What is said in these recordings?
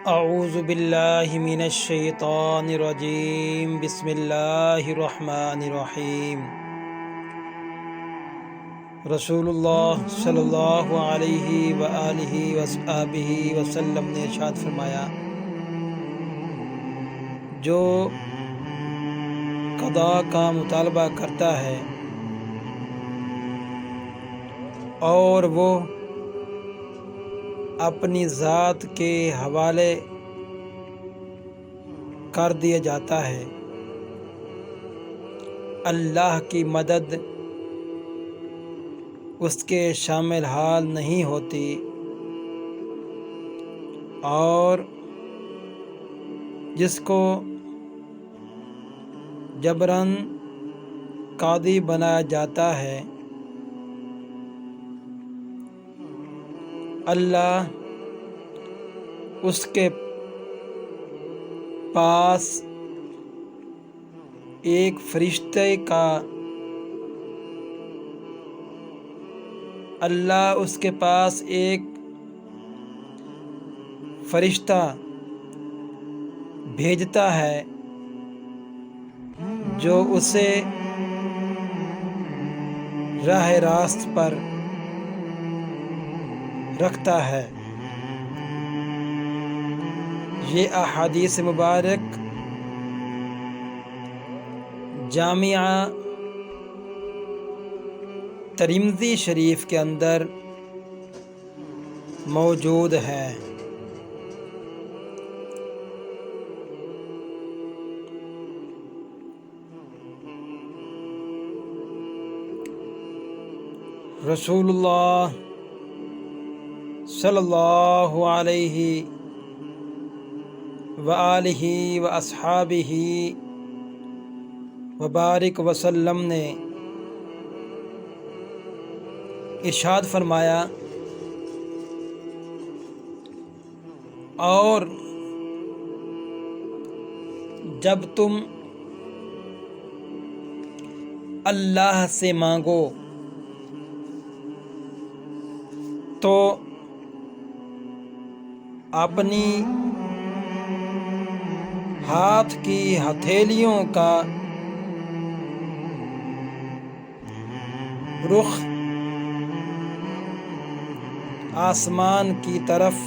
اعوذ باللہ من الشیطان الرجیم بسم اللہ الرحمن الرحیم۔ رسول اللہ صلی اللہ علیہ وآلہ وصحبہ وسلم نے ارشاد فرمایا، جو قضا کا مطالبہ کرتا ہے اور وہ اپنی ذات کے حوالے کر دیا جاتا ہے، اللہ کی مدد اس کے شامل حال نہیں ہوتی، اور جس کو جبراً قاضی بنایا جاتا ہے، اللہ اس کے پاس ایک فرشتے کا فرشتہ بھیجتا ہے جو اسے راہ راست پر رکھتا ہے۔ یہ احادیث مبارک جامعہ ترمذی شریف کے اندر موجود ہے۔ رسول اللہ صلی اللہ علیہ وآلہ واصحابہ وبارک وسلم نے ارشاد فرمایا، اور جب تم اللہ سے مانگو تو اپنی ہاتھ کی ہتھیلیوں کا رخ آسمان کی طرف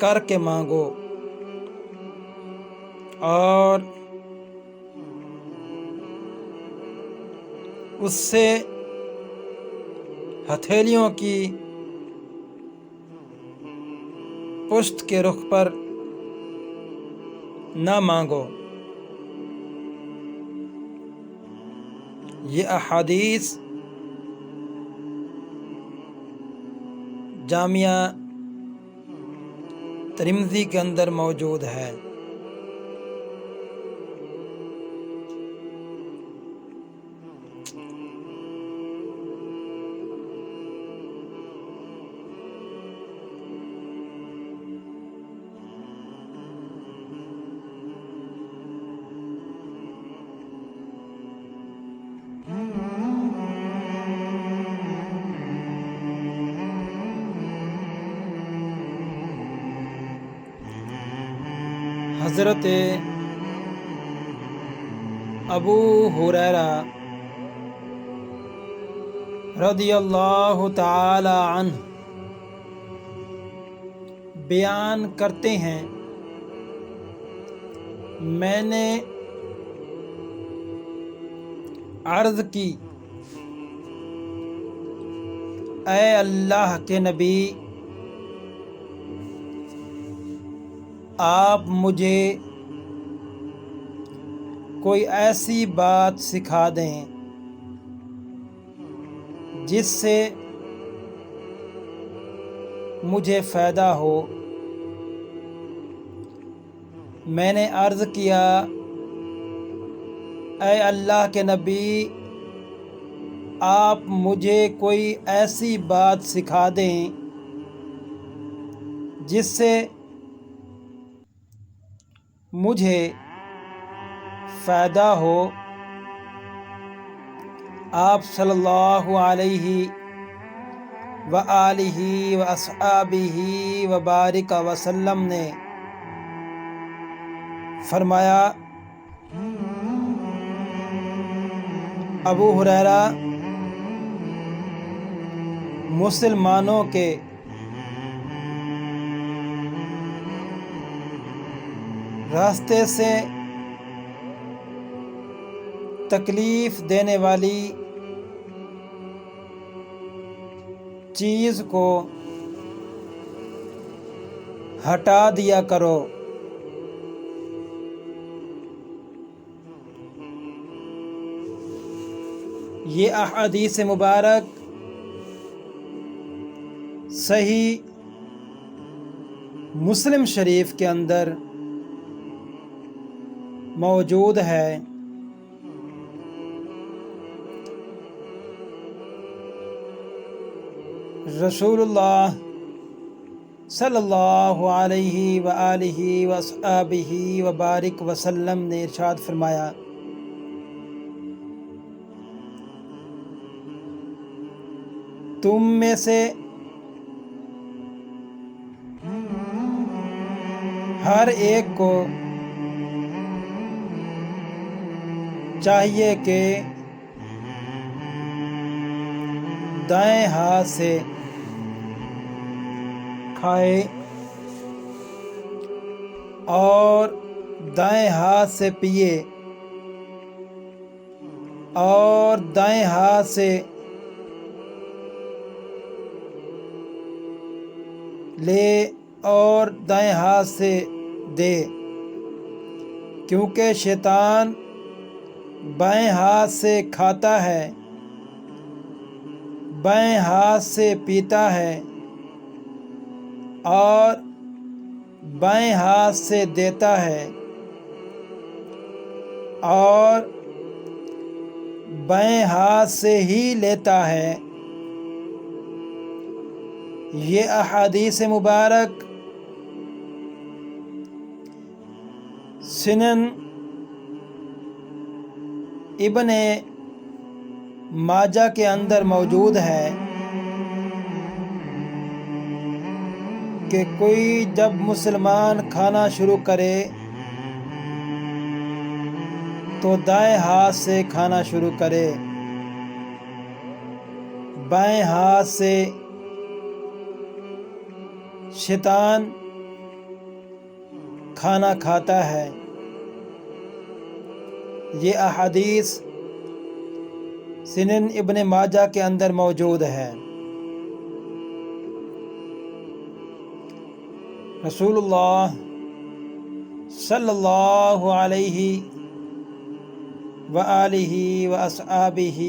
کر کے مانگو، اور اس سے ہتھیلیوں کی پشت کے رخ پر نہ مانگو۔ یہ احادیث جامعہ ترمذی کے اندر موجود ہے۔ حضرت ابو ہریرہ رضی اللہ تعالی عنہ بیان کرتے ہیں، میں نے عرض کی، اے اللہ کے نبی، آپ مجھے کوئی ایسی بات سکھا دیں جس سے مجھے فائدہ ہو۔ میں نے عرض کیا، اے اللہ کے نبی، آپ مجھے کوئی ایسی بات سکھا دیں جس سے مجھے فائدہ ہو۔ آپ صلی اللہ علیہ و آلہ و اصحابہ و بارک وسلم نے فرمایا، ابو ہریرہ مسلمانوں کے راستے سے تکلیف دینے والی چیز کو ہٹا دیا کرو۔ یہ احادیث مبارک صحیح مسلم شریف کے اندر موجود ہے۔ رسول اللہ صلی اللہ علیہ وآلہ وصحبہ وبارک وسلم نے ارشاد فرمایا، تم میں سے ہر ایک کو چاہیے کہ دائیں ہاتھ سے کھائے اور دائیں ہاتھ سے پیے اور دائیں ہاتھ سے لے اور دائیں ہاتھ سے دے، کیونکہ شیطان بائیں ہاتھ سے کھاتا ہے، بائیں ہاتھ سے پیتا ہے اور بائیں ہاتھ سے دیتا ہے اور بائیں ہاتھ سے ہی لیتا ہے۔ یہ احادیث مبارک سنن ابن ماجہ کے اندر موجود ہے کہ کوئی جب مسلمان کھانا شروع کرے تو دائیں ہاتھ سے کھانا شروع کرے، بائیں ہاتھ سے شیطان کھانا کھاتا ہے۔ یہ احادیث سنن ابن ماجہ کے اندر موجود ہے۔ رسول اللہ صلی اللہ علیہ وآلہ واصحابہ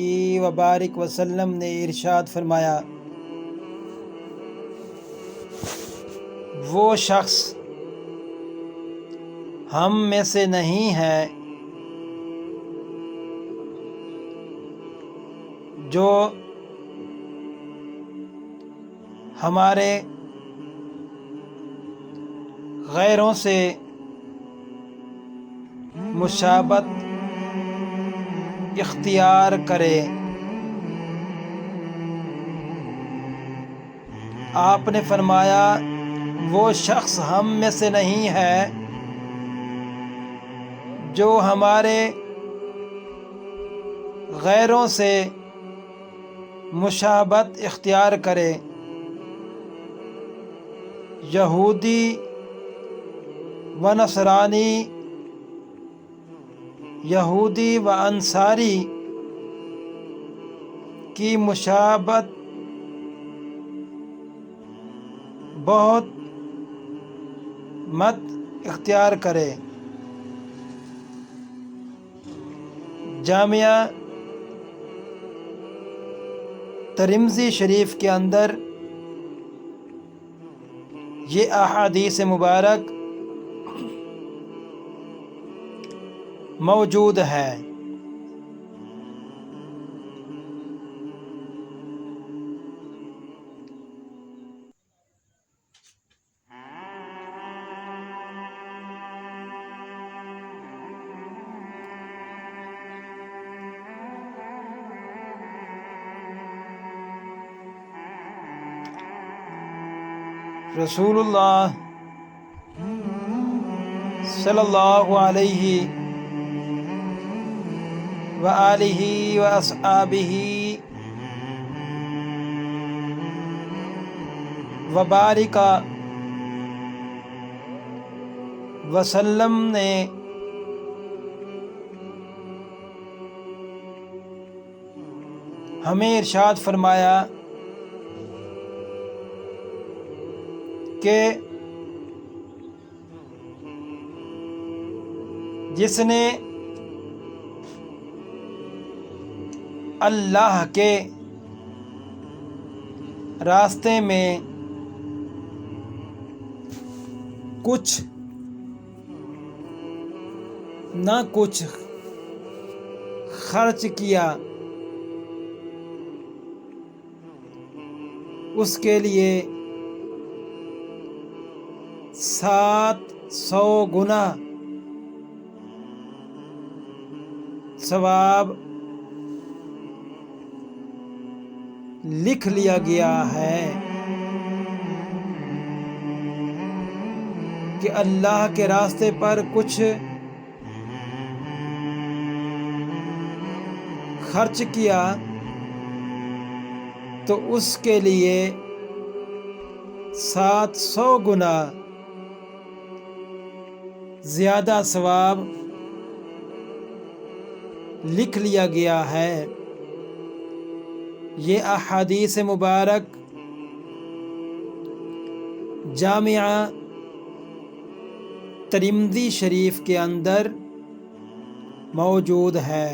وبارک وسلم نے ارشاد فرمایا، وہ شخص ہم میں سے نہیں ہے جو ہمارے غیروں سے مشابہت اختیار کرے۔ آپ نے فرمایا، وہ شخص ہم میں سے نہیں ہے جو ہمارے غیروں سے مشابہت اختیار کرے۔ یہودی و نصرانی، یہودی و انصاری کی مشابہت بہت مت اختیار کرے۔ جامعہ ترمذی شریف کے اندر یہ احادیث مبارک موجود ہے۔ رسول اللہ صلی اللہ علیہ وآلہ واصحابہ وبارک وسلم نے ہمیں ارشاد فرمایا کہ جس نے اللہ کے راستے میں کچھ نہ کچھ خرچ کیا اس کے لیے 700 گنا ثواب لکھ لیا گیا ہے کہ اللہ کے راستے پر کچھ خرچ کیا تو اس کے لیے 700 گنا زیادہ ثواب لکھ لیا گیا ہے۔ یہ احادیث مبارک جامعہ ترمذی شریف کے اندر موجود ہے۔